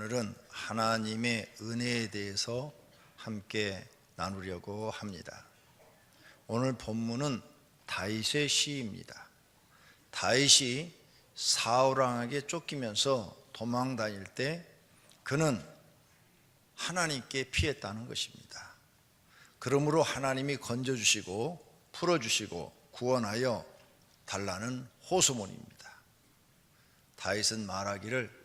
오늘은 하나님의 은혜에 대해서 함께 나누려고 합니다. 오늘 본문은 다윗의 시입니다. 다윗이 사울 왕에게 쫓기면서 도망 다닐 때 그는 하나님께 피했다는 것입니다. 그러므로 하나님이 건져주시고 풀어주시고 구원하여 달라는 호소문입니다. 다윗은 말하기를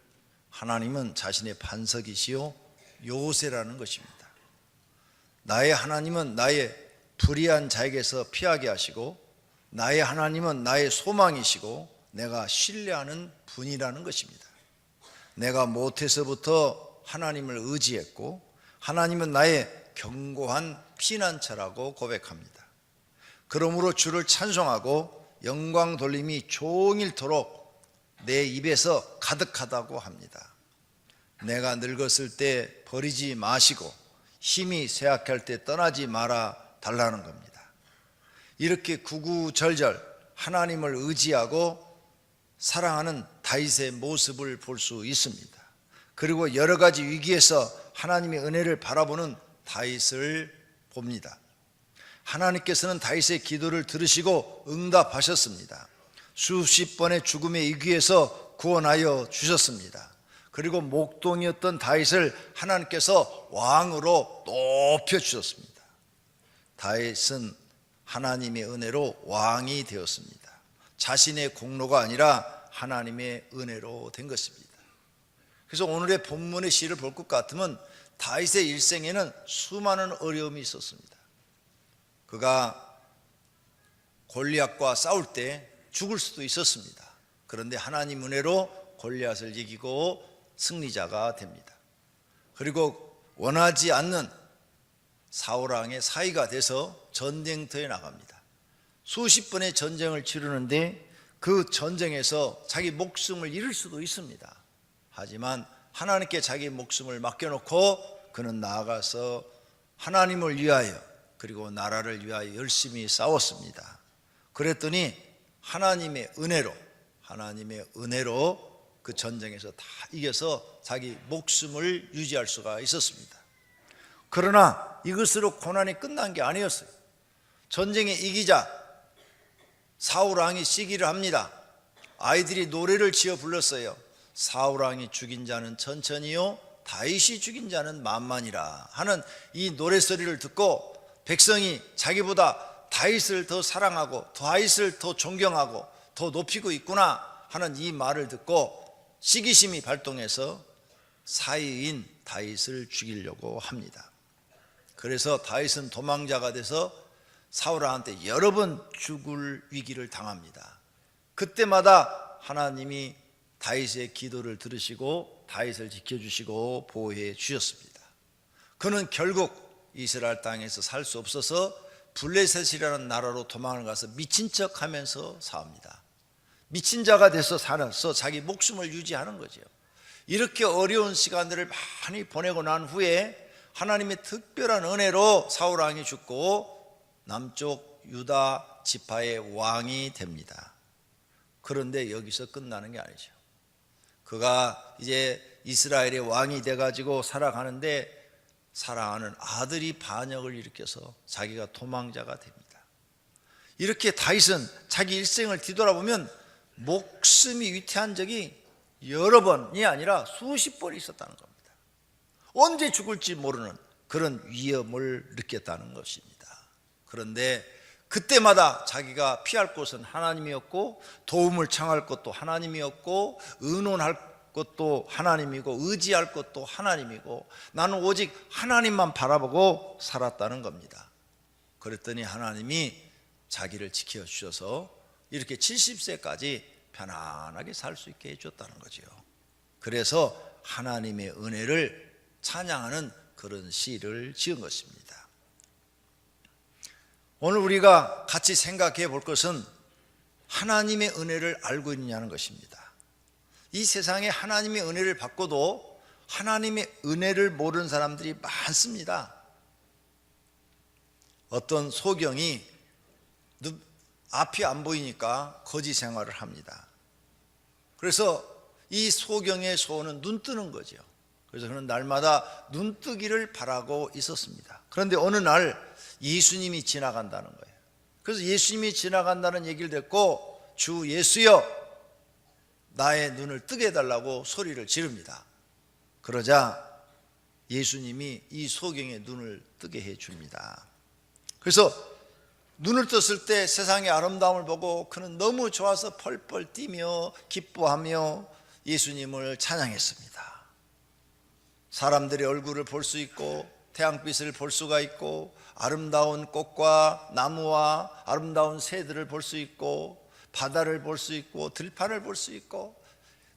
하나님은 자신의 반석이시요 요새라는 것입니다. 나의 하나님은 나의 불의한 자에게서 피하게 하시고 나의 하나님은 나의 소망이시고 내가 신뢰하는 분이라는 것입니다. 내가 모태서부터 하나님을 의지했고 하나님은 나의 견고한 피난처라고 고백합니다. 그러므로 주를 찬송하고 영광 돌림이 종일토록 내 입에서 가득하다고 합니다. 내가 늙었을 때 버리지 마시고 힘이 쇠약할 때 떠나지 말아 달라는 겁니다. 이렇게 구구절절 하나님을 의지하고 사랑하는 다윗의 모습을 볼 수 있습니다. 그리고 여러 가지 위기에서 하나님의 은혜를 바라보는 다윗을 봅니다. 하나님께서는 다윗의 기도를 들으시고 응답하셨습니다. 수십 번의 죽음의 위기에서 구원하여 주셨습니다. 그리고 목동이었던 다윗을 하나님께서 왕으로 높여주셨습니다. 다윗은 하나님의 은혜로 왕이 되었습니다. 자신의 공로가 아니라 하나님의 은혜로 된 것입니다. 그래서 오늘의 본문의 시를 볼 것 같으면 다윗의 일생에는 수많은 어려움이 있었습니다. 그가 골리앗과 싸울 때 죽을 수도 있었습니다. 그런데 하나님 은혜로 골리앗을 이기고 승리자가 됩니다. 그리고 원하지 않는 사울 왕의 사위가 돼서 전쟁터에 나갑니다. 수십 번의 전쟁을 치르는데 그 전쟁에서 자기 목숨을 잃을 수도 있습니다. 하지만 하나님께 자기 목숨을 맡겨놓고 그는 나아가서 하나님을 위하여 그리고 나라를 위하여 열심히 싸웠습니다. 그랬더니 하나님의 은혜로 그 전쟁에서 다 이겨서 자기 목숨을 유지할 수가 있었습니다. 그러나 이것으로 고난이 끝난 게 아니었어요. 전쟁에 이기자 사울 왕이 시기를 합니다. 아이들이 노래를 지어 불렀어요. 사울 왕이 죽인 자는 천천히요 다윗이 죽인 자는 만만이라 하는 이 노래소리를 듣고 백성이 자기보다 다윗을 더 사랑하고 다윗을 더 존경하고 더 높이고 있구나 하는 이 말을 듣고 시기심이 발동해서 사위인 다윗을 죽이려고 합니다. 그래서 다윗은 도망자가 돼서 사울 왕한테 여러 번 죽을 위기를 당합니다. 그때마다 하나님이 다윗의 기도를 들으시고 다윗을 지켜주시고 보호해 주셨습니다. 그는 결국 이스라엘 땅에서 살 수 없어서 블레셋이라는 나라로 도망을 가서 미친 척 하면서 삽니다. 미친 자가 돼서 살아서 자기 목숨을 유지하는 거죠. 이렇게 어려운 시간들을 많이 보내고 난 후에 하나님의 특별한 은혜로 사울 왕이 죽고 남쪽 유다 지파의 왕이 됩니다. 그런데 여기서 끝나는 게 아니죠. 그가 이제 이스라엘의 왕이 돼가지고 살아가는데 사랑하는 아들이 반역을 일으켜서 자기가 도망자가 됩니다. 이렇게 다윗은 자기 일생을 뒤돌아보면 목숨이 위태한 적이 여러 번이 아니라 수십 번이 있었다는 겁니다. 언제 죽을지 모르는 그런 위험을 느꼈다는 것입니다. 그런데 그때마다 자기가 피할 곳은 하나님이었고 도움을 청할 것도 하나님이었고 의논할 것도 하나님이고 의지할 것도 하나님이고 나는 오직 하나님만 바라보고 살았다는 겁니다. 그랬더니 하나님이 자기를 지켜주셔서 이렇게 70세까지 편안하게 살 수 있게 해줬다는 거죠. 그래서 하나님의 은혜를 찬양하는 그런 시를 지은 것입니다. 오늘 우리가 같이 생각해 볼 것은 하나님의 은혜를 알고 있느냐는 것입니다. 이 세상에 하나님의 은혜를 받고도 하나님의 은혜를 모르는 사람들이 많습니다. 어떤 소경이 앞이 안 보이니까 거지 생활을 합니다. 그래서 이 소경의 소원은 눈 뜨는 거죠. 그래서 그는 날마다 눈뜨기를 바라고 있었습니다. 그런데 어느 날 예수님이 지나간다는 거예요. 그래서 예수님이 지나간다는 얘기를 듣고 주 예수여 나의 눈을 뜨게 해달라고 소리를 지릅니다. 그러자 예수님이 이 소경의 눈을 뜨게 해줍니다. 그래서 눈을 떴을 때 세상의 아름다움을 보고 그는 너무 좋아서 펄펄 뛰며 기뻐하며 예수님을 찬양했습니다. 사람들의 얼굴을 볼 수 있고 태양빛을 볼 수가 있고 아름다운 꽃과 나무와 아름다운 새들을 볼 수 있고 바다를 볼 수 있고 들판을 볼 수 있고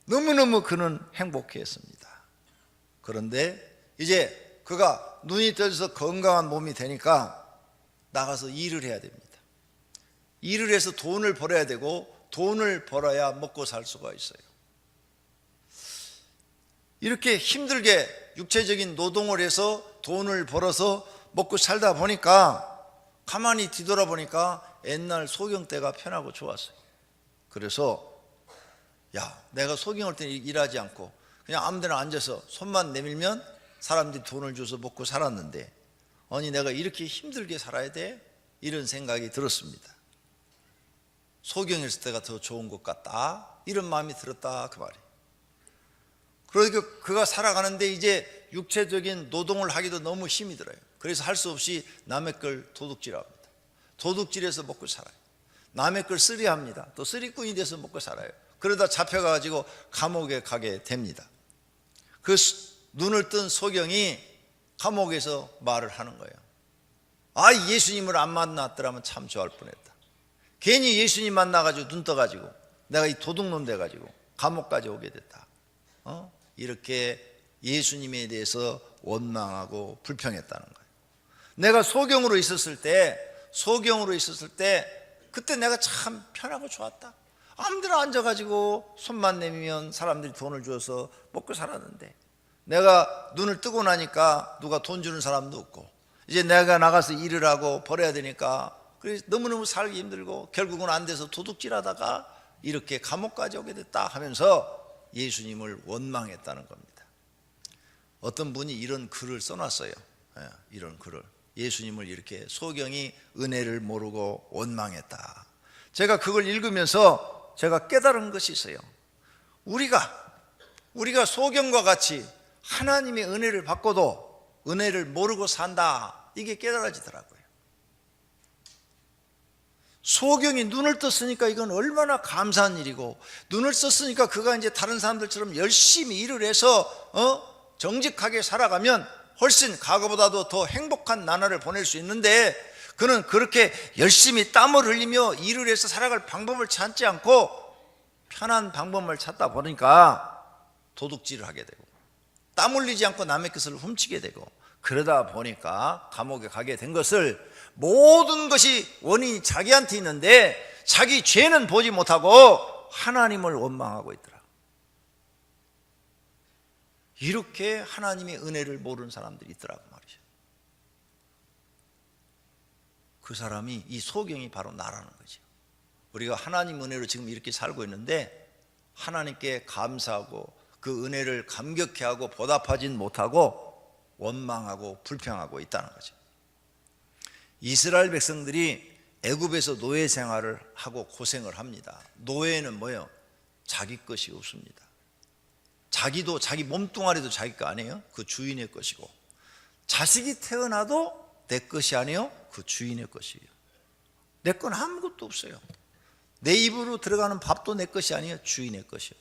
너무너무 그는 행복했습니다. 그런데 이제 그가 눈이 떠져서 건강한 몸이 되니까 나가서 일을 해야 됩니다. 일을 해서 돈을 벌어야 되고 돈을 벌어야 먹고 살 수가 있어요. 이렇게 힘들게 육체적인 노동을 해서 돈을 벌어서 먹고 살다 보니까 가만히 뒤돌아보니까 옛날 소경 때가 편하고 좋았어요. 그래서 내가 소경할 때 일하지 않고 그냥 아무 데나 앉아서 손만 내밀면 사람들이 돈을 줘서 먹고 살았는데 아니 내가 이렇게 힘들게 살아야 돼? 이런 생각이 들었습니다. 소경했을 때가 더 좋은 것 같다 이런 마음이 들었다 그 말이에요. 그러니까 그가 살아가는데 이제 육체적인 노동을 하기도 너무 힘이 들어요. 그래서 할 수 없이 남의 걸 도둑질합니다. 도둑질해서 먹고 살아요. 남의 걸 쓰리합니다. 또 쓰리꾼이 돼서 먹고 살아요. 그러다 잡혀가지고 감옥에 가게 됩니다. 그 눈을 뜬 소경이 감옥에서 말을 하는 거예요. 예수님을 안 만났더라면 참 좋아할 뻔했다. 괜히 예수님 만나가지고 눈 떠가지고 내가 이 도둑놈 돼가지고 감옥까지 오게 됐다. 이렇게 예수님에 대해서 원망하고 불평했다는 거예요. 내가 소경으로 있었을 때 그때 내가 참 편하고 좋았다. 아무데나 앉아가지고 손만 내밀면 사람들이 돈을 줘서 먹고 살았는데 내가 눈을 뜨고 나니까 누가 돈 주는 사람도 없고 이제 내가 나가서 일을 하고 벌어야 되니까 그래서 너무너무 살기 힘들고 결국은 안 돼서 도둑질하다가 이렇게 감옥까지 오게 됐다 하면서 예수님을 원망했다는 겁니다. 어떤 분이 이런 글을 써놨어요. 이런 글을 예수님을 이렇게 소경이 은혜를 모르고 원망했다. 제가 그걸 읽으면서 제가 깨달은 것이 있어요. 우리가 소경과 같이 하나님의 은혜를 받고도 은혜를 모르고 산다. 이게 깨달아지더라고요. 소경이 눈을 떴으니까 이건 얼마나 감사한 일이고 눈을 떴으니까 그가 이제 다른 사람들처럼 열심히 일을 해서 정직하게 살아가면 훨씬 과거보다도 더 행복한 나날을 보낼 수 있는데 그는 그렇게 열심히 땀을 흘리며 일을 해서 살아갈 방법을 찾지 않고 편한 방법을 찾다 보니까 도둑질을 하게 되고 땀 흘리지 않고 남의 것을 훔치게 되고 그러다 보니까 감옥에 가게 된 것을 모든 것이 원인이 자기한테 있는데 자기 죄는 보지 못하고 하나님을 원망하고 있더라. 이렇게 하나님의 은혜를 모르는 사람들이 있더라고 말이죠. 그 사람이 이 소경이 바로 나라는 거죠. 우리가 하나님 은혜로 지금 이렇게 살고 있는데 하나님께 감사하고 그 은혜를 감격해하고 보답하진 못하고 원망하고 불평하고 있다는 거죠. 이스라엘 백성들이 애굽에서 노예 생활을 하고 고생을 합니다. 노예는 뭐예요? 자기 것이 없습니다. 자기도 자기 몸뚱아리도 자기 거 아니에요? 그 주인의 것이고 자식이 태어나도 내 것이 아니에요? 그 주인의 것이에요. 내 건 아무것도 없어요. 내 입으로 들어가는 밥도 내 것이 아니에요? 주인의 것이에요.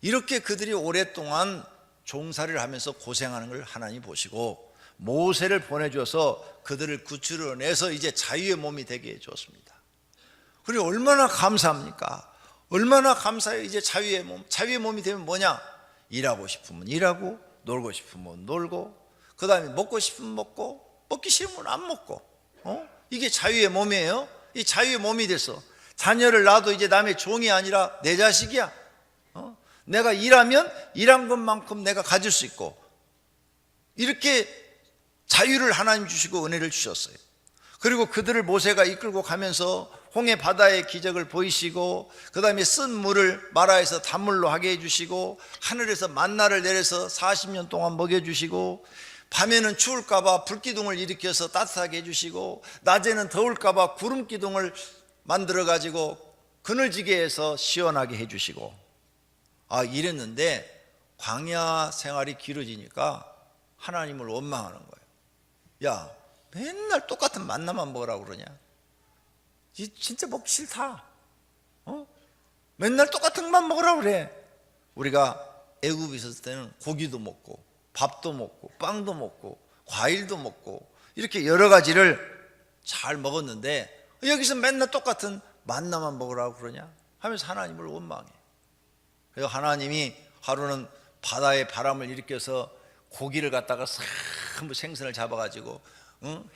이렇게 그들이 오랫동안 종살이를 하면서 고생하는 걸 하나님 보시고 모세를 보내줘서 그들을 구출해내서 이제 자유의 몸이 되게 해줬습니다. 그리고 얼마나 감사합니까? 얼마나 감사해요. 이제 자유의 몸이 되면 뭐냐? 일하고 싶으면 일하고 놀고 싶으면 놀고 그 다음에 먹고 싶으면 먹고 먹기 싫으면 안 먹고 이게 자유의 몸이에요. 이 자유의 몸이 돼서 자녀를 낳아도 이제 남의 종이 아니라 내 자식이야. 내가 일하면 일한 것만큼 내가 가질 수 있고 이렇게 자유를 하나님 주시고 은혜를 주셨어요. 그리고 그들을 모세가 이끌고 가면서 홍해 바다의 기적을 보이시고, 그 다음에 쓴 물을 마라에서 단물로 하게 해주시고, 하늘에서 만나를 내려서 40년 동안 먹여주시고, 밤에는 추울까봐 불기둥을 일으켜서 따뜻하게 해주시고, 낮에는 더울까봐 구름기둥을 만들어가지고 그늘지게 해서 시원하게 해주시고, 이랬는데 광야 생활이 길어지니까 하나님을 원망하는 거예요. 야, 맨날 똑같은 만나만 먹으라고 그러냐? 진짜 먹기 싫다. 맨날 똑같은 것만 먹으라고 그래. 우리가 애굽에 있었을 때는 고기도 먹고 밥도 먹고 빵도 먹고 과일도 먹고 이렇게 여러 가지를 잘 먹었는데, 여기서 맨날 똑같은 만나만 먹으라고 그러냐 하면서 하나님을 원망해. 그래서 하나님이 하루는 바다에 바람을 일으켜서 고기를 갖다가 생선을 잡아가지고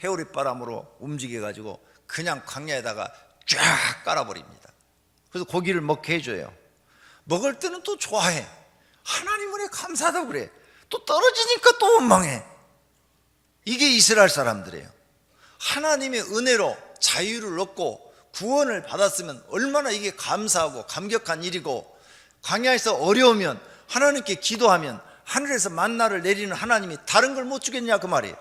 해오릿바람으로 움직여가지고 그냥 광야에다가 쫙 깔아버립니다. 그래서 고기를 먹게 해줘요. 먹을 때는 또 좋아해. 하나님 은혜 감사하다고 그래. 또 떨어지니까 또 원망해. 이게 이스라엘 사람들이에요. 하나님의 은혜로 자유를 얻고 구원을 받았으면 얼마나 이게 감사하고 감격한 일이고, 광야에서 어려우면 하나님께 기도하면 하늘에서 만나를 내리는 하나님이 다른 걸 못 주겠냐 그 말이에요.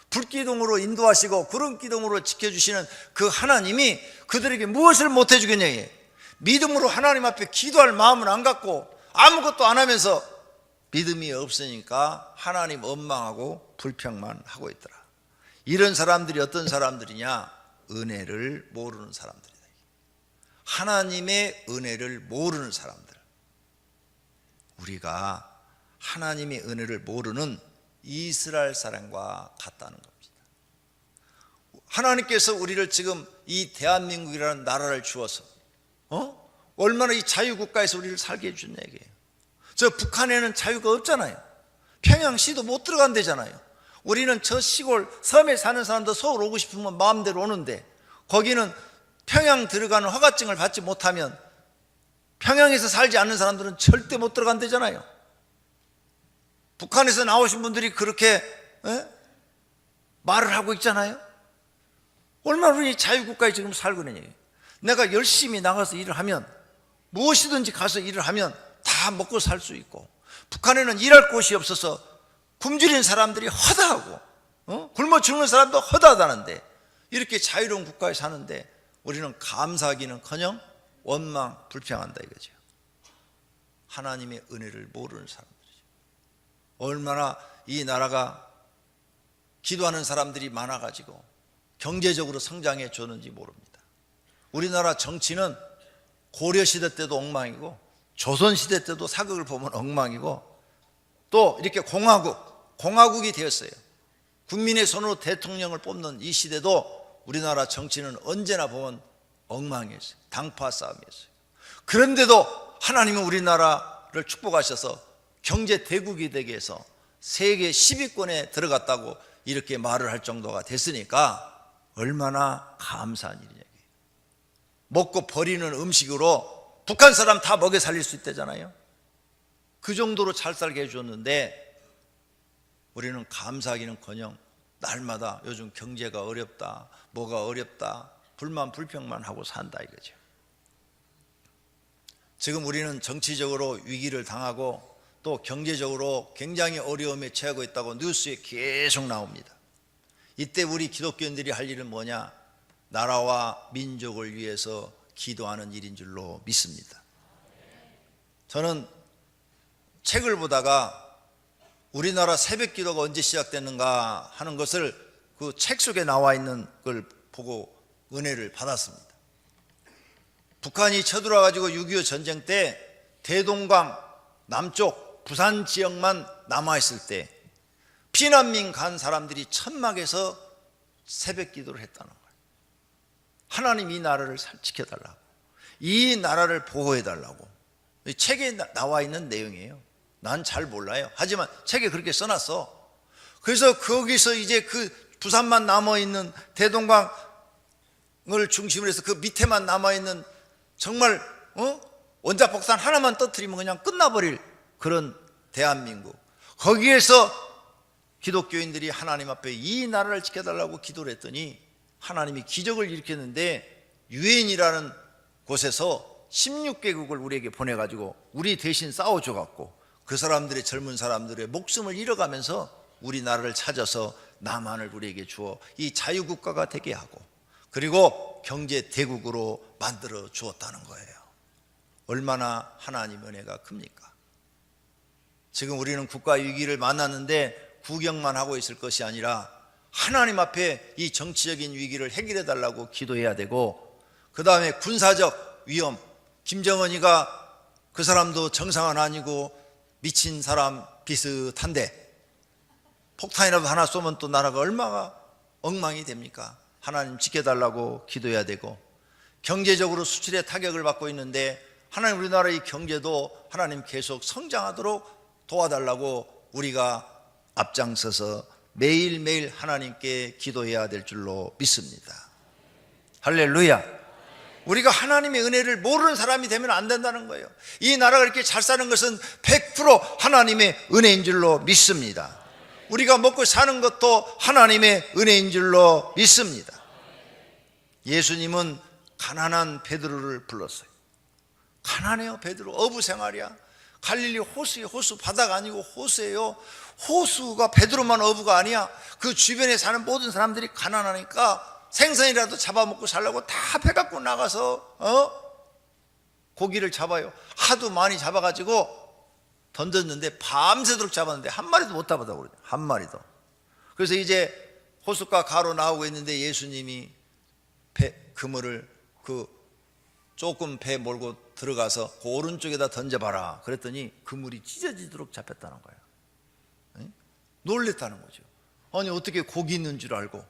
불기둥으로 인도하시고 구름기둥으로 지켜주시는 그 하나님이 그들에게 무엇을 못 해주겠냐. 믿음으로 하나님 앞에 기도할 마음은 안 갖고 아무것도 안 하면서 믿음이 없으니까 하나님 원망하고 불평만 하고 있더라. 이런 사람들이 어떤 사람들이냐? 은혜를 모르는 사람들이다. 하나님의 은혜를 모르는 사람들. 우리가 하나님의 은혜를 모르는 이스라엘 사람과 같다는 겁니다. 하나님께서 우리를 지금 이 대한민국이라는 나라를 주어서 얼마나 이 자유국가에서 우리를 살게 해주는 얘기예요. 저 북한에는 자유가 없잖아요. 평양시도 못 들어간대잖아요. 우리는 저 시골 섬에 사는 사람도 서울 오고 싶으면 마음대로 오는데, 거기는 평양 들어가는 허가증을 받지 못하면 평양에서 살지 않는 사람들은 절대 못 들어간대잖아요. 북한에서 나오신 분들이 그렇게 말을 하고 있잖아요. 얼마나 우리 자유국가에 지금 살고 있는 얘기예요. 내가 열심히 나가서 일을 하면, 무엇이든지 가서 일을 하면 다 먹고 살 수 있고, 북한에는 일할 곳이 없어서 굶주린 사람들이 허다하고 굶어 죽는 사람도 허다하다는데, 이렇게 자유로운 국가에 사는데 우리는 감사하기는커녕 원망 불평한다 이거죠. 하나님의 은혜를 모르는 사람들이죠. 얼마나 이 나라가 기도하는 사람들이 많아가지고 경제적으로 성장해 줬는지 모릅니다. 우리나라 정치는 고려시대 때도 엉망이고 조선시대 때도 사극을 보면 엉망이고, 또 이렇게 공화국이 되었어요. 국민의 손으로 대통령을 뽑는 이 시대도 우리나라 정치는 언제나 보면 엉망이었어요. 당파 싸움이었어요. 그런데도 하나님은 우리나라를 축복하셔서 경제 대국이 되게 해서 세계 10위권에 들어갔다고 이렇게 말을 할 정도가 됐으니까 얼마나 감사한 일이냐. 먹고 버리는 음식으로 북한 사람 다 먹여 살릴 수 있다잖아요. 그 정도로 잘 살게 해줬는데 우리는 감사하기는커녕 날마다 요즘 경제가 어렵다, 뭐가 어렵다, 불만 불평만 하고 산다 이거죠. 지금 우리는 정치적으로 위기를 당하고 또 경제적으로 굉장히 어려움에 처하고 있다고 뉴스에 계속 나옵니다. 이때 우리 기독교인들이 할 일은 뭐냐? 나라와 민족을 위해서 기도하는 일인 줄로 믿습니다. 저는 책을 보다가 우리나라 새벽 기도가 언제 시작됐는가 하는 것을 그 책 속에 나와 있는 걸 보고 은혜를 받았습니다. 북한이 쳐들어와가지고 6.25 전쟁 때 대동강 남쪽 부산 지역만 남아있을 때 피난민 간 사람들이 천막에서 새벽 기도를 했다는 거예요. 하나님 이 나라를 지켜달라고, 이 나라를 보호해달라고. 책에 나와 있는 내용이에요. 난 잘 몰라요. 하지만 책에 그렇게 써놨어. 그래서 거기서 이제 그 부산만 남아있는 대동강을 중심으로 해서 그 밑에만 남아있는 정말 원자폭탄 하나만 터뜨리면 그냥 끝나버릴 그런 대한민국, 거기에서 기독교인들이 하나님 앞에 이 나라를 지켜달라고 기도를 했더니 하나님이 기적을 일으켰는데 유엔이라는 곳에서 16개국을 우리에게 보내가지고 우리 대신 싸워줘갖고 그 사람들의 젊은 사람들의 목숨을 잃어가면서 우리나라를 찾아서 남한을 우리에게 주어 이 자유국가가 되게 하고 그리고 경제 대국으로 만들어 주었다는 거예요. 얼마나 하나님 은혜가 큽니까? 지금 우리는 국가 위기를 만났는데 구경만 하고 있을 것이 아니라 하나님 앞에 이 정치적인 위기를 해결해 달라고 기도해야 되고, 그 다음에 군사적 위험, 김정은이가 그 사람도 정상은 아니고 미친 사람 비슷한데 폭탄이라도 하나 쏘면 또 나라가 얼마나 엉망이 됩니까? 하나님 지켜달라고 기도해야 되고, 경제적으로 수출에 타격을 받고 있는데 하나님 우리나라의 경제도 하나님 계속 성장하도록 도와달라고 우리가 앞장서서 매일매일 하나님께 기도해야 될 줄로 믿습니다. 할렐루야. 우리가 하나님의 은혜를 모르는 사람이 되면 안 된다는 거예요. 이 나라가 이렇게 잘 사는 것은 100% 하나님의 은혜인 줄로 믿습니다. 우리가 먹고 사는 것도 하나님의 은혜인 줄로 믿습니다. 예수님은 가난한 베드로를 불렀어요. 가난해요. 베드로 어부 생활이야. 갈릴리 호수에, 호수 바다가 아니고 호수예요. 호수가 베드로만 어부가 아니야. 그 주변에 사는 모든 사람들이 가난하니까 생선이라도 잡아먹고 살려고 다 배 갖고 나가서 고기를 잡아요. 하도 많이 잡아가지고 던졌는데 밤새도록 잡았는데 한 마리도 못 잡았다고 그러죠. 한 마리도. 그래서 이제 호숫가 가로 나오고 있는데 예수님이 그물을 조금 배 몰고 들어가서 그 오른쪽에다 던져봐라 그랬더니 그물이 찢어지도록 잡혔다는 거예요. 놀랬다는 거죠. 아니 어떻게 고기 있는 줄 알고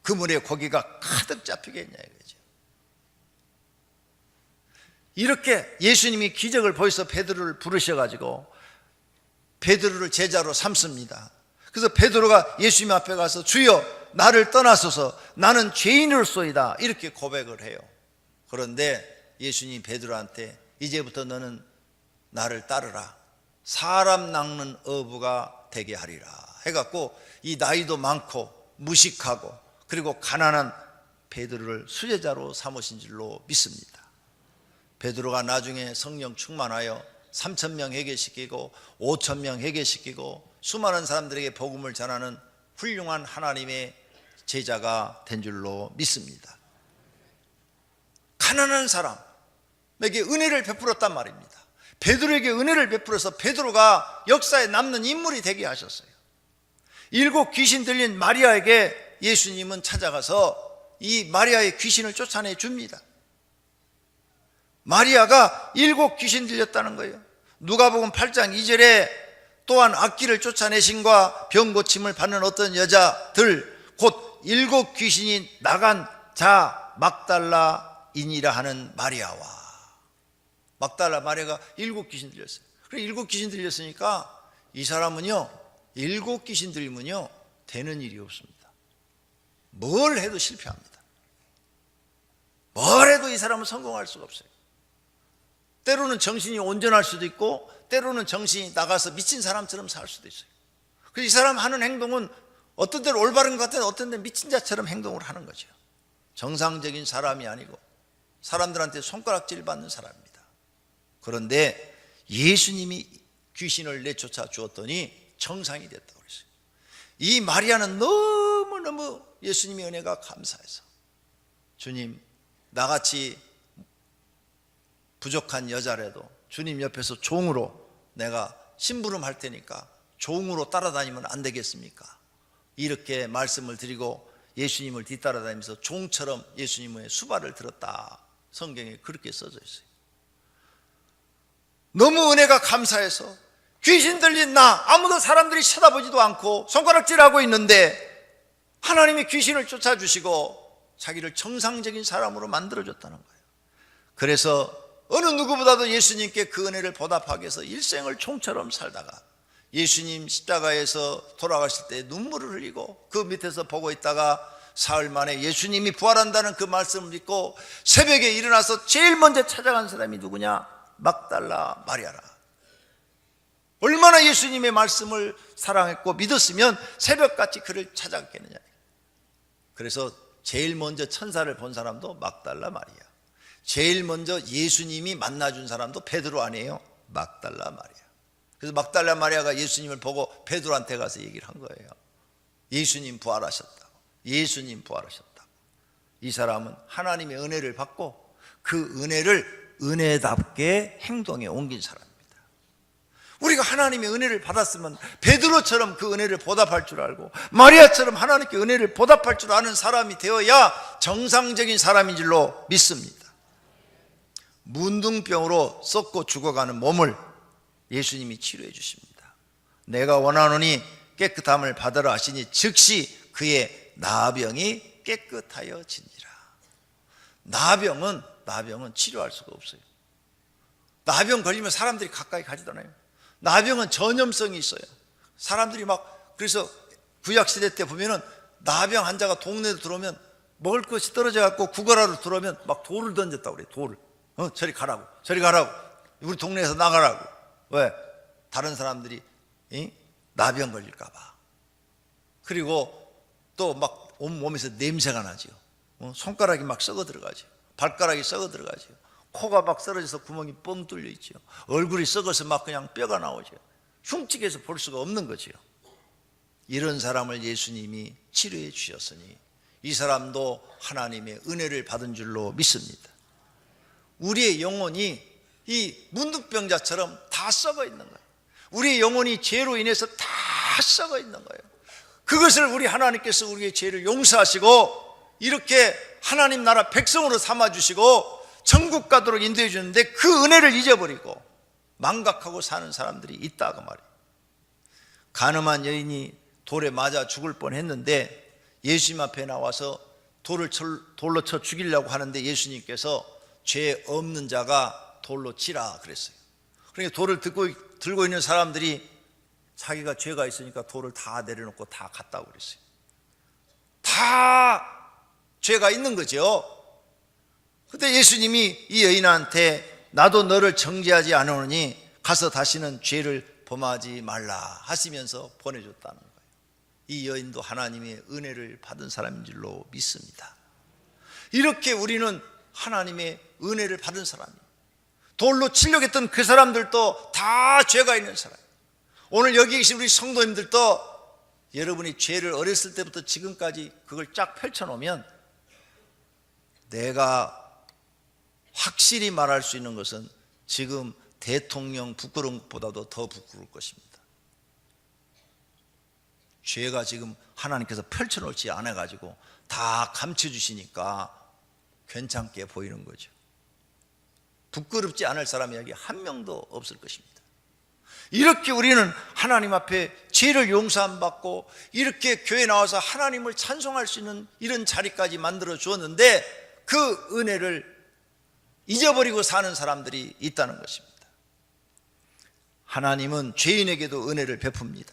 그물에 고기가 가득 잡히겠냐 이거죠. 이렇게 예수님이 기적을 보여서 베드로를 부르셔가지고 베드로를 제자로 삼습니다. 그래서 베드로가 예수님 앞에 가서 주여 나를 떠나소서 나는 죄인으로소이다 이렇게 고백을 해요. 그런데 예수님이 베드로한테 이제부터 너는 나를 따르라, 사람 낚는 어부가 되게 하리라 해갖고 이 나이도 많고 무식하고 그리고 가난한 베드로를 수제자로 삼으신 줄로 믿습니다. 베드로가 나중에 성령 충만하여 3,000명 회개시키고 5,000명 회개시키고 수많은 사람들에게 복음을 전하는 훌륭한 하나님의 제자가 된 줄로 믿습니다. 가난한 사람에게 은혜를 베풀었단 말입니다. 베드로에게 은혜를 베풀어서 베드로가 역사에 남는 인물이 되게 하셨어요. 7 귀신 들린 마리아에게 예수님은 찾아가서 이 마리아의 귀신을 쫓아내 줍니다. 마리아가 7 귀신 들렸다는 거예요. 누가복음 8장 2절에 또한 악귀를 쫓아내심과 병 고침을 받는 어떤 여자들 곧 7 귀신이 나간 자 막달라인이라 하는 마리아와, 막달라 마리아가 7 귀신 들렸어요. 그래 7 귀신 들렸으니까 이 사람은요 7 귀신 들리면요 되는 일이 없습니다. 뭘 해도 실패합니다. 뭘 해도 이 사람은 성공할 수가 없어요. 때로는 정신이 온전할 수도 있고 때로는 정신이 나가서 미친 사람처럼 살 수도 있어요. 그래서 이 사람 하는 행동은 어떤 때는 올바른 것 같아도 어떤 때는 미친 자처럼 행동을 하는 거죠. 정상적인 사람이 아니고 사람들한테 손가락질 받는 사람입니다. 그런데 예수님이 귀신을 내쫓아 주었더니 정상이 됐다고 그랬어요. 이 마리아는 너무너무 예수님의 은혜가 감사해서 주님 나같이 부족한 여자라도 주님 옆에서 종으로 내가 심부름할 테니까 종으로 따라다니면 안 되겠습니까? 이렇게 말씀을 드리고 예수님을 뒤따라다니면서 종처럼 예수님의 수발을 들었다. 성경에 그렇게 써져 있어요. 너무 은혜가 감사해서 귀신 들린 나 아무도 사람들이 쳐다보지도 않고 손가락질하고 있는데 하나님이 귀신을 쫓아주시고 자기를 정상적인 사람으로 만들어줬다는 거예요. 그래서 어느 누구보다도 예수님께 그 은혜를 보답하기 위해서 일생을 종처럼 살다가 예수님 십자가에서 돌아가실 때 눈물을 흘리고 그 밑에서 보고 있다가 사흘 만에 예수님이 부활한다는 그 말씀을 믿고 새벽에 일어나서 제일 먼저 찾아간 사람이 누구냐? 막달라 마리아라. 얼마나 예수님의 말씀을 사랑했고 믿었으면 새벽같이 그를 찾아갔겠느냐. 그래서 제일 먼저 천사를 본 사람도 막달라 마리아. 제일 먼저 예수님이 만나준 사람도 베드로 아니에요? 막달라 마리아. 그래서 막달라 마리아가 예수님을 보고 베드로한테 가서 얘기를 한 거예요. 예수님 부활하셨다고. 예수님 부활하셨다고. 이 사람은 하나님의 은혜를 받고 그 은혜를 은혜답게 행동에 옮긴 사람입니다. 우리가 하나님의 은혜를 받았으면 베드로처럼 그 은혜를 보답할 줄 알고 마리아처럼 하나님께 은혜를 보답할 줄 아는 사람이 되어야 정상적인 사람인 줄로 믿습니다. 문둥병으로 썩고 죽어가는 몸을 예수님이 치료해 주십니다. 내가 원하노니 깨끗함을 받으라 하시니 즉시 그의 나병이 깨끗하여지니라. 나병은 치료할 수가 없어요. 나병 걸리면 사람들이 가까이 가지도 않아요. 나병은 전염성이 있어요. 사람들이 그래서 구약시대 때 보면은 나병 환자가 동네에 들어오면 먹을 것이 떨어져 갖고 구걸하러 들어오면 막 돌을 던졌다고 그래요. 돌을. 저리 가라고. 우리 동네에서 나가라고. 왜? 다른 사람들이 나병 걸릴까 봐. 그리고 또 온몸에서 냄새가 나죠. 손가락이 막 썩어 들어가죠. 발가락이 썩어 들어가죠. 코가 막 썰어져서 구멍이 뻥 뚫려 있죠. 얼굴이 썩어서 그냥 뼈가 나오죠. 흉측해서 볼 수가 없는 거죠. 이런 사람을 예수님이 치료해 주셨으니 이 사람도 하나님의 은혜를 받은 줄로 믿습니다. 우리의 영혼이 이 문둥병자처럼 다 썩어 있는 거예요. 우리의 영혼이 죄로 인해서 다 썩어 있는 거예요. 그것을 우리 하나님께서 우리의 죄를 용서하시고 이렇게 하나님 나라 백성으로 삼아주시고 천국 가도록 인도해 주는데 그 은혜를 잊어버리고 망각하고 사는 사람들이 있다고 말이에요. 간음한 여인이 돌에 맞아 죽을 뻔했는데 예수님 앞에 나와서 돌로 쳐 죽이려고 하는데 예수님께서 죄 없는 자가 돌로 치라 그랬어요. 그러니까 돌을 들고 있는 사람들이 자기가 죄가 있으니까 돌을 다 내려놓고 다 갔다고 그랬어요. 다 죄가 있는 거죠. 그때 예수님이 이 여인한테 나도 너를 정죄하지 않으니 가서 다시는 죄를 범하지 말라 하시면서 보내줬다는 거예요. 이 여인도 하나님의 은혜를 받은 사람인 줄로 믿습니다. 이렇게 우리는 하나님의 은혜를 받은 사람이에요. 돌로 치려고 했던 그 사람들도 다 죄가 있는 사람. 오늘 여기 계신 우리 성도님들도 여러분이 죄를 어렸을 때부터 지금까지 그걸 쫙 펼쳐놓으면 내가 확실히 말할 수 있는 것은 지금 대통령 부끄러운 것보다도 더 부끄러울 것입니다. 죄가 지금 하나님께서 펼쳐놓지 않아가지고 다 감춰주시니까 괜찮게 보이는 거죠. 부끄럽지 않을 사람이 여기 한 명도 없을 것입니다. 이렇게 우리는 하나님 앞에 죄를 용서함 받고 이렇게 교회 나와서 하나님을 찬송할 수 있는 이런 자리까지 만들어 주었는데 그 은혜를 잊어버리고 사는 사람들이 있다는 것입니다. 하나님은 죄인에게도 은혜를 베풉니다.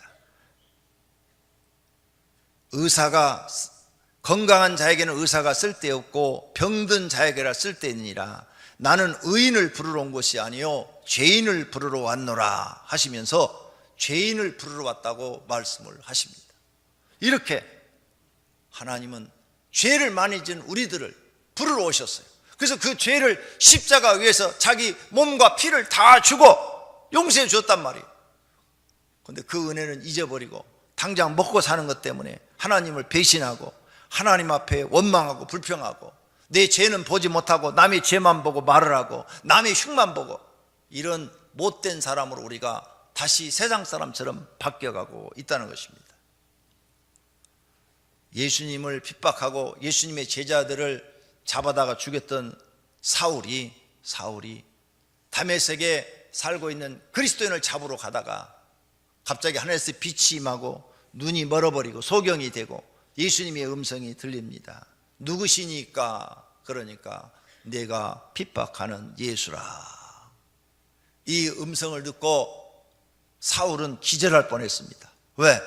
건강한 자에게는 의사가 쓸데없고 병든 자에게라 쓸데있느니라. 나는 의인을 부르러 온 것이 아니요 죄인을 부르러 왔노라 하시면서 죄인을 부르러 왔다고 말씀을 하십니다. 이렇게 하나님은 죄를 많이 지은 우리들을 부르러 오셨어요. 그래서 그 죄를 십자가 위에서 자기 몸과 피를 다 주고 용서해 주었단 말이에요. 그런데 그 은혜는 잊어버리고 당장 먹고 사는 것 때문에 하나님을 배신하고 하나님 앞에 원망하고 불평하고 내 죄는 보지 못하고 남의 죄만 보고 말을 하고 남의 흉만 보고 이런 못된 사람으로 우리가 다시 세상 사람처럼 바뀌어가고 있다는 것입니다. 예수님을 핍박하고 예수님의 제자들을 잡아다가 죽였던 사울이 다메섹에 살고 있는 그리스도인을 잡으러 가다가 갑자기 하늘에서 빛이 임하고 눈이 멀어버리고 소경이 되고 예수님의 음성이 들립니다. 누구시니까? 그러니까 내가 핍박하는 예수라. 이 음성을 듣고 사울은 기절할 뻔했습니다. 왜?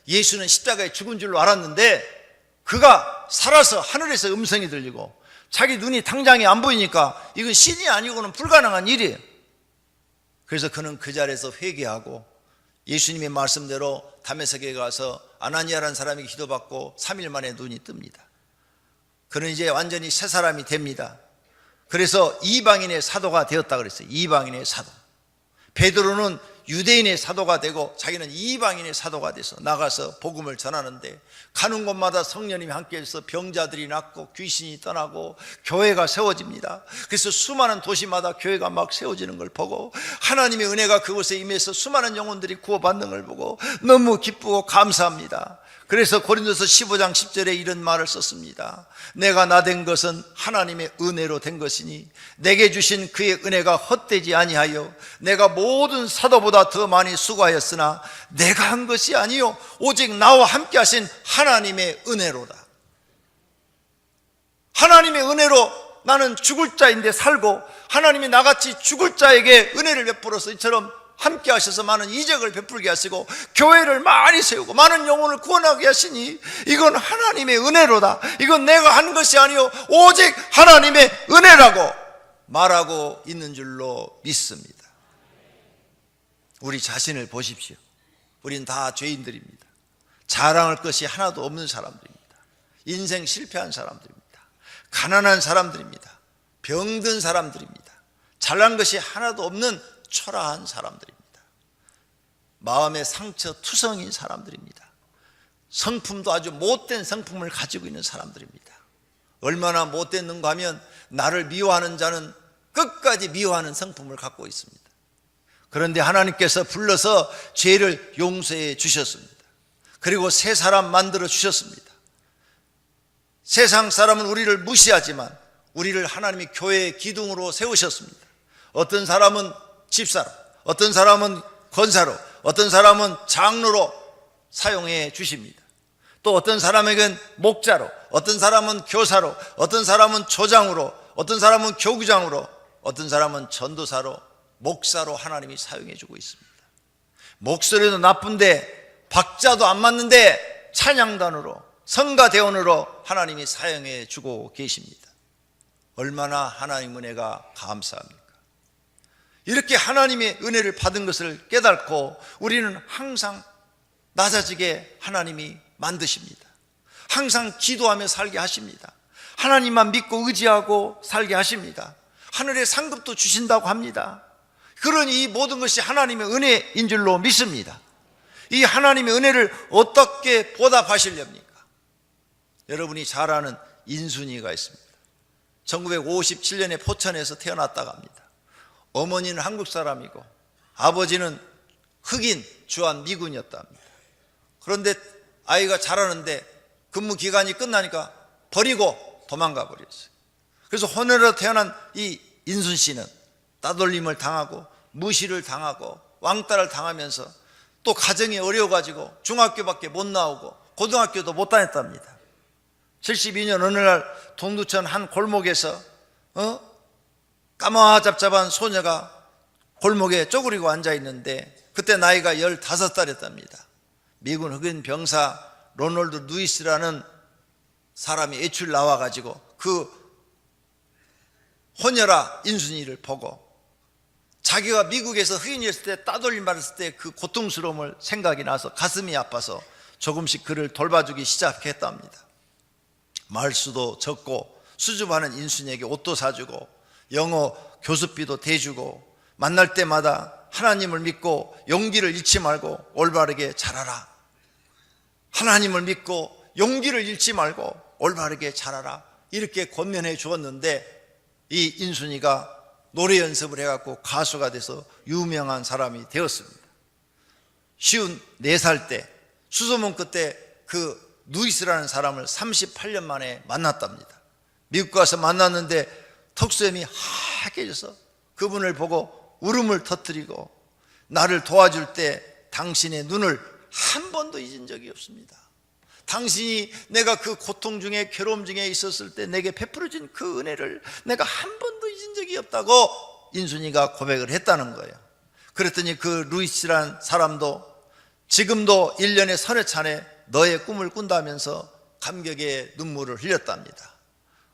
예수는 십자가에 죽은 줄로 알았는데 그가 살아서 하늘에서 음성이 들리고 자기 눈이 당장에 안 보이니까 이건 신이 아니고는 불가능한 일이에요. 그래서 그는 그 자리에서 회개하고 예수님의 말씀대로 다메섹에 가서 아나니아라는 사람이 기도받고 3일 만에 눈이 뜹니다. 그는 이제 완전히 새 사람이 됩니다. 그래서 이방인의 사도가 되었다 그랬어요. 이방인의 사도. 베드로는 유대인의 사도가 되고 자기는 이방인의 사도가 돼서 나가서 복음을 전하는데, 가는 곳마다 성령님이 함께해서 병자들이 낫고 귀신이 떠나고 교회가 세워집니다. 그래서 수많은 도시마다 교회가 막 세워지는 걸 보고, 하나님의 은혜가 그곳에 임해서 수많은 영혼들이 구원받는 걸 보고 너무 기쁘고 감사합니다. 그래서 고린도서 15장 10절에 이런 말을 썼습니다. 내가 나 된 것은 하나님의 은혜로 된 것이니 내게 주신 그의 은혜가 헛되지 아니하여 내가 모든 사도보다 더 많이 수고하였으나 내가 한 것이 아니요 오직 나와 함께 하신 하나님의 은혜로다. 하나님의 은혜로 나는 죽을 자인데 살고, 하나님이 나같이 죽을 자에게 은혜를 베풀어서 이처럼 함께 하셔서 많은 이적을 베풀게 하시고 교회를 많이 세우고 많은 영혼을 구원하게 하시니 이건 하나님의 은혜로다. 이건 내가 한 것이 아니요 오직 하나님의 은혜라고 말하고 있는 줄로 믿습니다. 우리 자신을 보십시오. 우린 다 죄인들입니다. 자랑할 것이 하나도 없는 사람들입니다. 인생 실패한 사람들입니다. 가난한 사람들입니다. 병든 사람들입니다. 잘난 것이 하나도 없는 초라한 사람들입니다. 마음의 상처 투성인 사람들입니다. 성품도 아주 못된 성품을 가지고 있는 사람들입니다. 얼마나 못됐는가 하면 나를 미워하는 자는 끝까지 미워하는 성품을 갖고 있습니다. 그런데 하나님께서 불러서 죄를 용서해 주셨습니다. 그리고 새 사람 만들어 주셨습니다. 세상 사람은 우리를 무시하지만 우리를 하나님이 교회의 기둥으로 세우셨습니다. 어떤 사람은 집사로, 어떤 사람은 권사로, 어떤 사람은 장로로 사용해 주십니다. 또 어떤 사람에겐 목자로, 어떤 사람은 교사로, 어떤 사람은 조장으로, 어떤 사람은 교구장으로, 어떤 사람은 전도사로, 목사로 하나님이 사용해 주고 있습니다. 목소리도 나쁜데 박자도 안 맞는데 찬양단으로, 성가대원으로 하나님이 사용해 주고 계십니다. 얼마나 하나님 은혜가 감사합니까? 이렇게 하나님의 은혜를 받은 것을 깨닫고 우리는 항상 낮아지게 하나님이 만드십니다. 항상 기도하며 살게 하십니다. 하나님만 믿고 의지하고 살게 하십니다. 하늘의 상급도 주신다고 합니다. 그러니 이 모든 것이 하나님의 은혜인 줄로 믿습니다. 이 하나님의 은혜를 어떻게 보답하시렵니까? 여러분이 잘 아는 인순이가 있습니다. 1957년에 포천에서 태어났다고 합니다. 어머니는 한국 사람이고 아버지는 흑인 주한 미군이었다 합니다. 그런데 아이가 자라는데 근무 기간이 끝나니까 버리고 도망가 버렸어요. 그래서 혼혈로 태어난 이 인순 씨는 따돌림을 당하고 무시를 당하고 왕따를 당하면서 또 가정이 어려워가지고 중학교밖에 못 나오고 고등학교도 못 다녔답니다. 72년 어느 날 동두천 한 골목에서 까마잡잡한 소녀가 골목에 쪼그리고 앉아있는데 그때 나이가 15살이었답니다. 미군 흑인 병사 로널드 루이스라는 사람이 애출 나와가지고 그 혼혈아 인순이를 보고 자기가 미국에서 흑인이었을 때 따돌림 받았을 때 그 고통스러움을 생각이 나서 가슴이 아파서 조금씩 그를 돌봐주기 시작했답니다. 말수도 적고 수줍어하는 인순이에게 옷도 사주고 영어 교습비도 대주고 만날 때마다 하나님을 믿고 용기를 잃지 말고 올바르게 자라라. 하나님을 믿고 용기를 잃지 말고 올바르게 자라라. 이렇게 권면해 주었는데 이 인순이가 노래 연습을 해갖고 가수가 돼서 유명한 사람이 되었습니다. 54살 때 수소문 끝에 그 루이스라는 사람을 38년 만에 만났답니다. 미국 가서 만났는데 턱수염이 하얗게 져서 그분을 보고 울음을 터뜨리고 나를 도와줄 때 당신의 눈을 한 번도 잊은 적이 없습니다. 당신이 내가 그 고통 중에 괴로움 중에 있었을 때 내게 베풀어진 그 은혜를 내가 한 번도 잊은 적이 없다고 인순이가 고백을 했다는 거예요. 그랬더니 그 루이스란 사람도 지금도 1년에 서너 차례 너의 꿈을 꾼다면서 감격의 눈물을 흘렸답니다.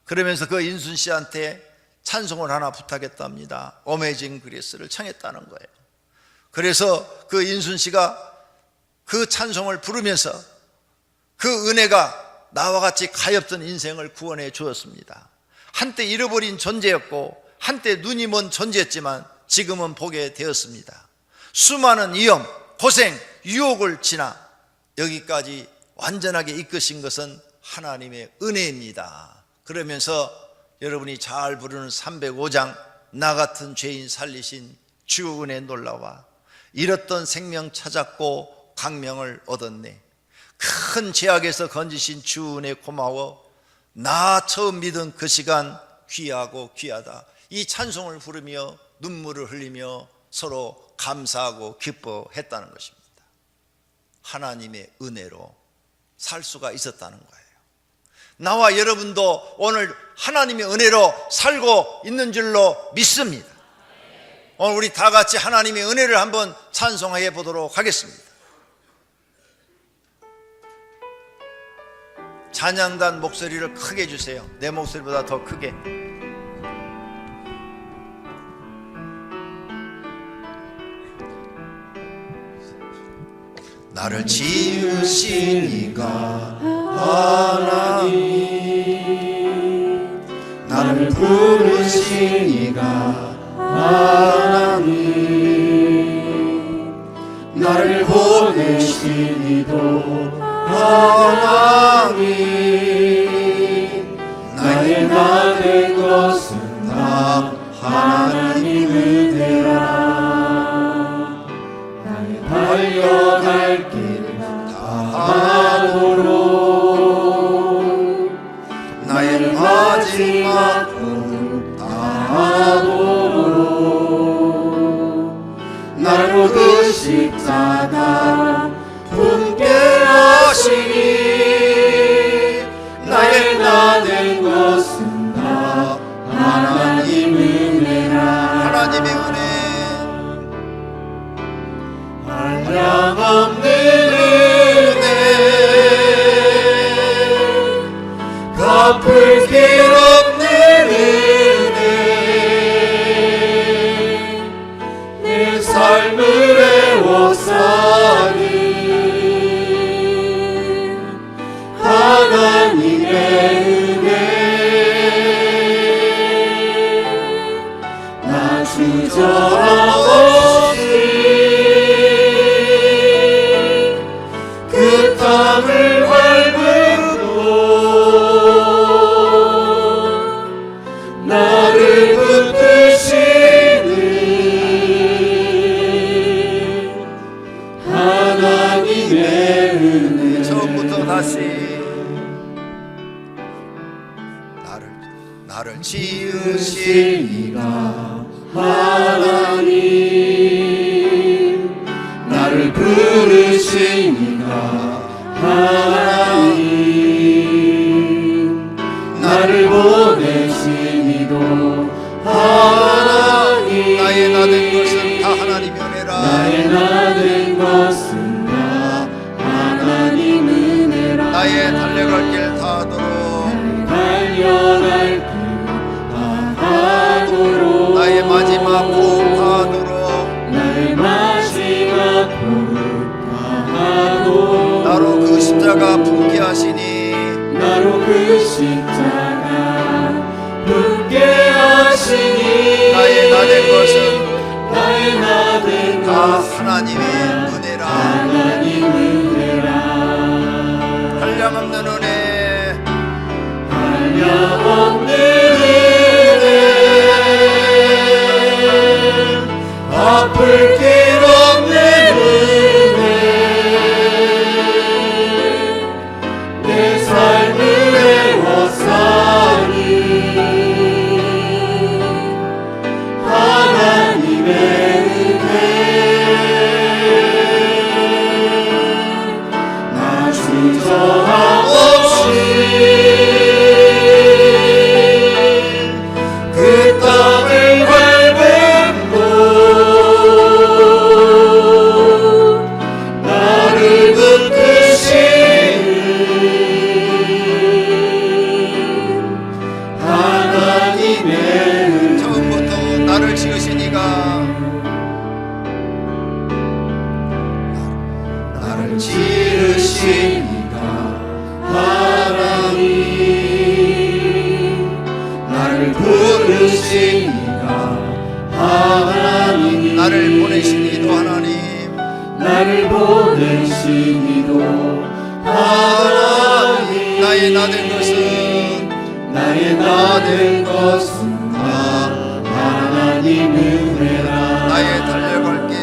그러면서 그 인순 씨한테 찬송을 하나 부탁했답니다. 어메이징 그레이스를 청했다는 거예요. 그래서 그 인순 씨가 그 찬송을 부르면서 그 은혜가 나와 같이 가엾은 인생을 구원해 주었습니다. 한때 잃어버린 존재였고 한때 눈이 먼 존재였지만 지금은 보게 되었습니다. 수많은 위험, 고생, 유혹을 지나 여기까지 완전하게 이끄신 것은 하나님의 은혜입니다. 그러면서 여러분이 잘 부르는 305장 나 같은 죄인 살리신 주 은혜 놀라와 잃었던 생명 찾았고 강명을 얻었네. 큰 죄악에서 건지신 주 은혜 고마워. 나 처음 믿은 그 시간 귀하고 귀하다. 이 찬송을 부르며 눈물을 흘리며 서로 감사하고 기뻐했다는 것입니다. 하나님의 은혜로 살 수가 있었다는 거예요. 나와 여러분도 오늘 하나님의 은혜로 살고 있는 줄로 믿습니다. 오늘 우리 다 같이 하나님의 은혜를 한번 찬송해 보도록 하겠습니다. 찬양단 목소리를 크게 해주세요. 내 목소리보다 더 크게. 나를 지으시니가 하나님, 나를 부르시니가 하나님, 나를 보내시니도 하나님, 나의 나 된 것은 다 하나님 은혜라. 나의 달려갈 길 다하도록, 나의 마지막 꿈 다하도록, 나로 그 십자가 품게 하시니, 나의 나 된 것은 다 하나님 은혜라. 하나님의 은혜, 한량없는 은혜, 갚을 길 없는 은혜, 내 삶을 애워싸니 하나님의 은혜, 나 주저함 없이 그 땅을 밟음으로 나를 붙드시는 하나님의 은혜. 처음부터 다시. 나를 지으시니가 하나님, 나를 부르시니가 하나님, 나를 보내시니도 하나님, 나의 나 된 것은 다 하나님의 은혜라. 나의 나 된 것은 다 하나님 은혜라. 나의 달려갈 길 다하도록, 달려갈 길 다하도록, 나의 마지막 호흡 다하도록, 나의 마지막 호흡 다하도록, 나로 그 십자가 품게 하시니, 나로 그 십자가 품게 하시니, 나의 나 된 것은 나의 나 된 다 하나님의 은혜라. 하나님 은혜라. 한량없는 은혜, 한량없는 은혜, 갚을 길 없는 은혜, 내 삶을 애워싸니 하나님의 은혜, 나 주저함 없이 그 땅을 밟음으로 나를 붙드시는 하나님의 은혜. 처음부터 나를 지으시니가, 나를 지으시니가 하나님, 지으시니도 하나님 나의 나된 것은 나의 나된 것은 다 하나님 은혜라 나의 달려갈 길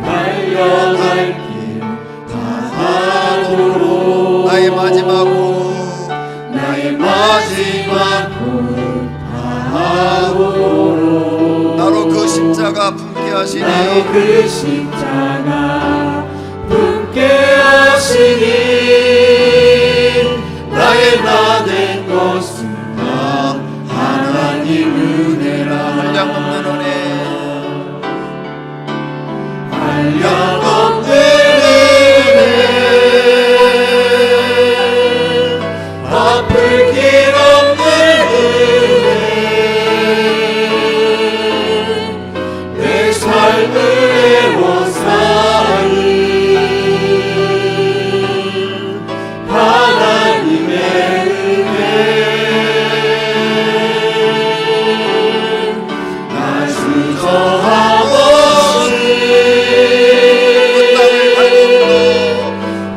달려갈 길 다 하도록 나의 마지막 호흡 나의 마지막 호흡 다 하도록 나로 그 십자가 품게 하시니 나로 그 십자가 품게 하시니 나의 나된 것은 다 하나님 은혜라 한량없는 은혜 한량없는 은혜 아플 길 없는 은혜 내 삶을 애워싸는 하나님의 은혜 나 주저함없이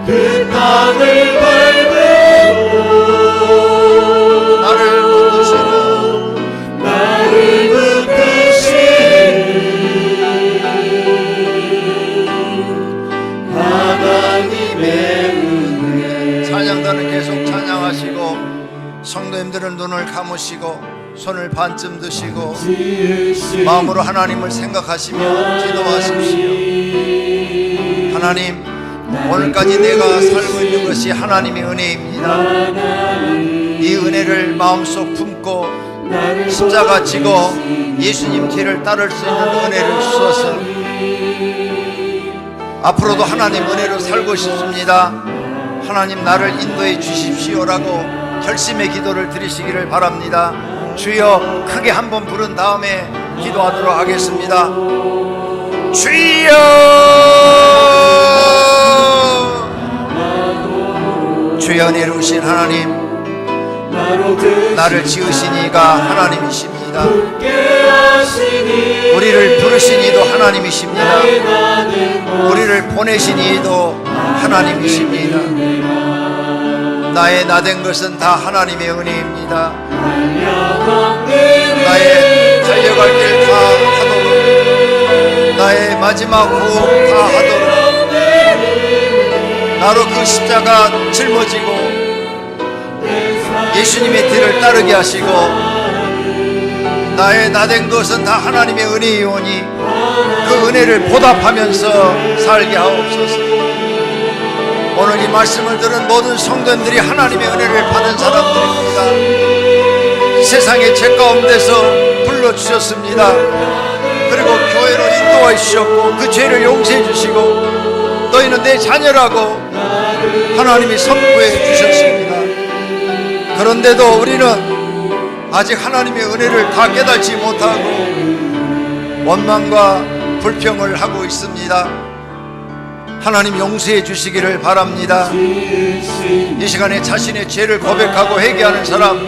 그 땅을 밟음으로 나를 부르시는 나를 붙드시는 하나님의 은혜 찬양단은 계속 찬양하시고 성도님들은 눈을 감으시고 손을 반쯤 드시고 지으신 마음으로 하나님을 생각하시며 기도하십시오. 하나님, 오늘까지 내가 살고 있는 것이 하나님의 은혜입니다. 이 은혜를 마음속 품고 십자가 지고 예수님 뒤를 따를 수 있는 은혜를 주셔서 앞으로도 하나님 은혜로 살고 싶습니다. 하나님 나를 인도해 주십시오라고 결심의 기도를 드리시기를 바랍니다. 주여 크게 한번 부른 다음에 기도하도록 하겠습니다. 주여 주여 내려오신 하나님, 나를 지으신 이가 하나님이십니다. 우리를 부르신 이도 하나님이십니다. 우리를 보내신 이도 하나님이십니다. 나의 나된 것은 다 하나님의 은혜입니다. 나의 달려갈 길 다 하도록, 나의 마지막 호흡 다 하도록, 나로 그 십자가 짊어지고 예수님의 뒤를 따르게 하시고 나의 나된 것은 다 하나님의 은혜이오니 그 은혜를 보답하면서 살게 하옵소서. 오늘 이 말씀을 들은 모든 성도님들이 하나님의 은혜를 받은 사람들입니다. 세상의 죄 가운데서 불러주셨습니다. 그리고 교회로 인도해 주셨고 그 죄를 용서해 주시고 너희는 내 자녀라고 하나님이 선포해 주셨습니다. 그런데도 우리는 아직 하나님의 은혜를 다 깨닫지 못하고 원망과 불평을 하고 있습니다. 하나님 용서해 주시기를 바랍니다. 이 시간에 자신의 죄를 고백하고 회개하는 사람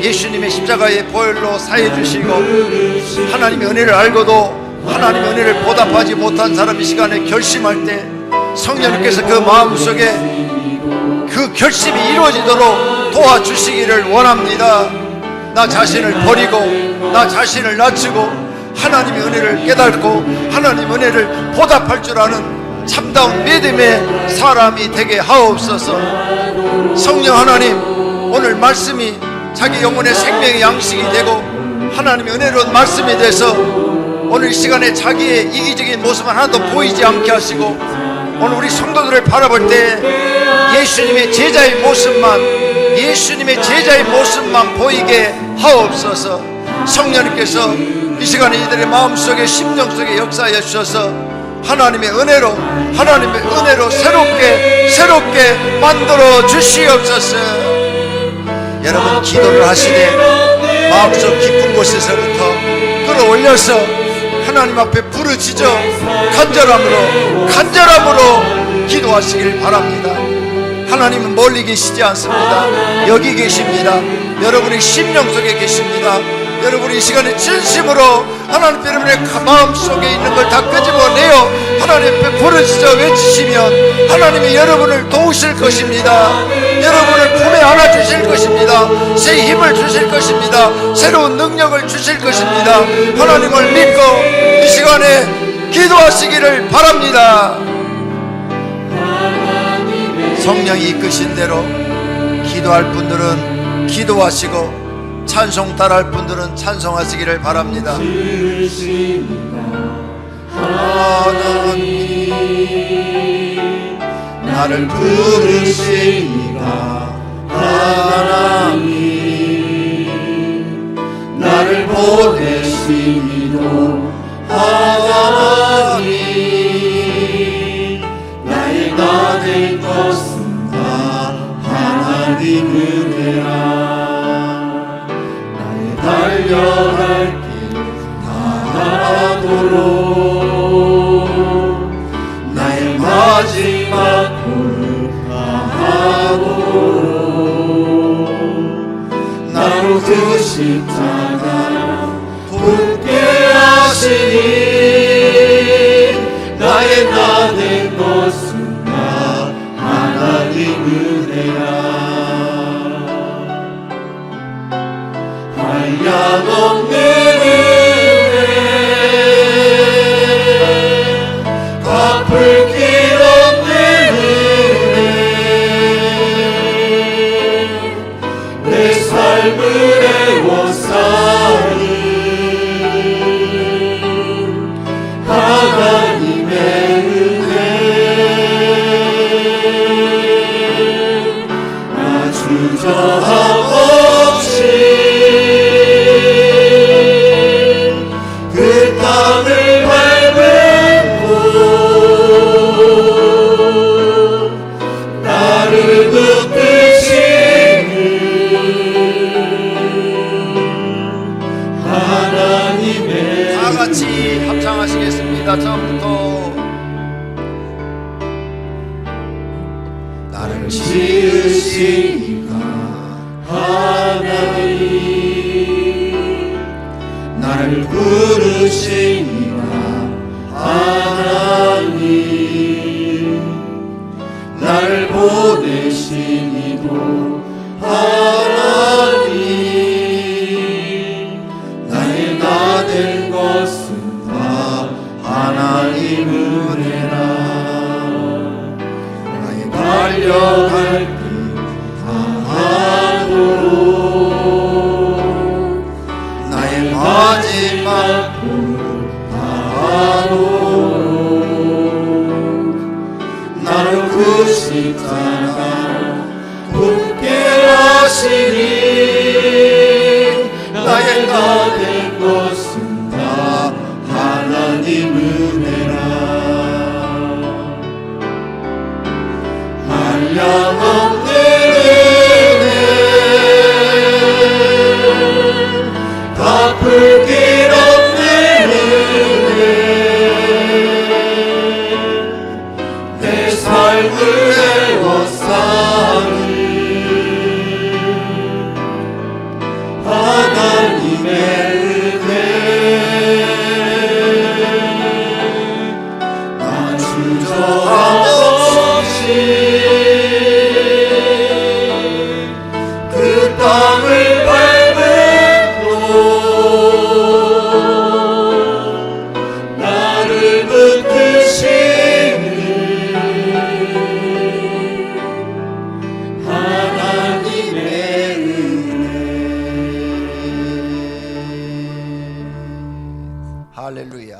예수님의 십자가의 보혈로 사해 주시고 하나님의 은혜를 알고도 하나님의 은혜를 보답하지 못한 사람 이 시간에 결심할 때 성령님께서 그 마음속에 그 결심이 이루어지도록 도와주시기를 원합니다. 나 자신을 버리고 나 자신을 낮추고 하나님의 은혜를 깨닫고 하나님의 은혜를 보답할 줄 아는 참다운 믿음의 사람이 되게 하옵소서. 성령 하나님, 오늘 말씀이 자기 영혼의 생명의 양식이 되고 하나님의 은혜로운 말씀이 돼서 오늘 이 시간에 자기의 이기적인 모습은 하나도 보이지 않게 하시고 오늘 우리 성도들을 바라볼 때 예수님의 제자의 모습만 보이게 하옵소서. 성령님께서 이 시간에 이들의 마음속에 심령 속에 역사하여 주셔서 하나님의 은혜로 새롭게 만들어 주시옵소서. 여러분 기도를 하시되 마음속 깊은 곳에서부터 끌어올려서 하나님 앞에 부르짖어 간절함으로 기도하시길 바랍니다. 하나님은 멀리 계시지 않습니다. 여기 계십니다. 여러분의 심령 속에 계십니다. 여러분이 이 시간에 진심으로 하나님 여러분의 마음속에 있는 걸 다 끄집어내어 하나님 앞에 부르짖어 외치시면 하나님이 여러분을 도우실 것입니다. 여러분을 품에 안아주실 것입니다. 새 힘을 주실 것입니다. 새로운 능력을 주실 것입니다. 하나님을 믿고 이 시간에 기도하시기를 바랍니다. 성령이 이끄신 대로 기도할 분들은 기도하시고 찬송 따라할 분들은 찬송하시기를 바랍니다. 하나님 나를 부르시니까 하나님 나를 보내시니도 하나님 나의 나 될 것은 다 하나님 은혜라. 달려갈 길 다하도록 나의 마지막 걸음 다하도록 나로 그 십자가 붙게 하시니 나의 나 된 것은 다 하나님 은혜라. 한량없는 은혜 갚을 길 없는 은혜 내 삶을 애워싸는 하나님의 은혜 나 주저함 없이 땅을 밟고 나를 붙드시는 하나님의 다 같이 합창하시겠습니다. 처음부터 나를 지으시니까 하나님 나를 부르시니까 하나님 나를 보내시니도 하나님 나의 나 된 것은 다 하나님 은혜라. 나의 달려갈 길 다하도록 나의 마지막 걸음 다하도록 나를 그 십자가 붙게 하시니 나의 나 된 것은 다 하나님 은혜라. 한량없는 은혜 갚을 길 없는 은혜 내 삶을 애워싸는 하나님의 은혜 나 주저함 없이 그 땅을 밟고 나를 붙드시는 하나님의 은혜. 할렐루야.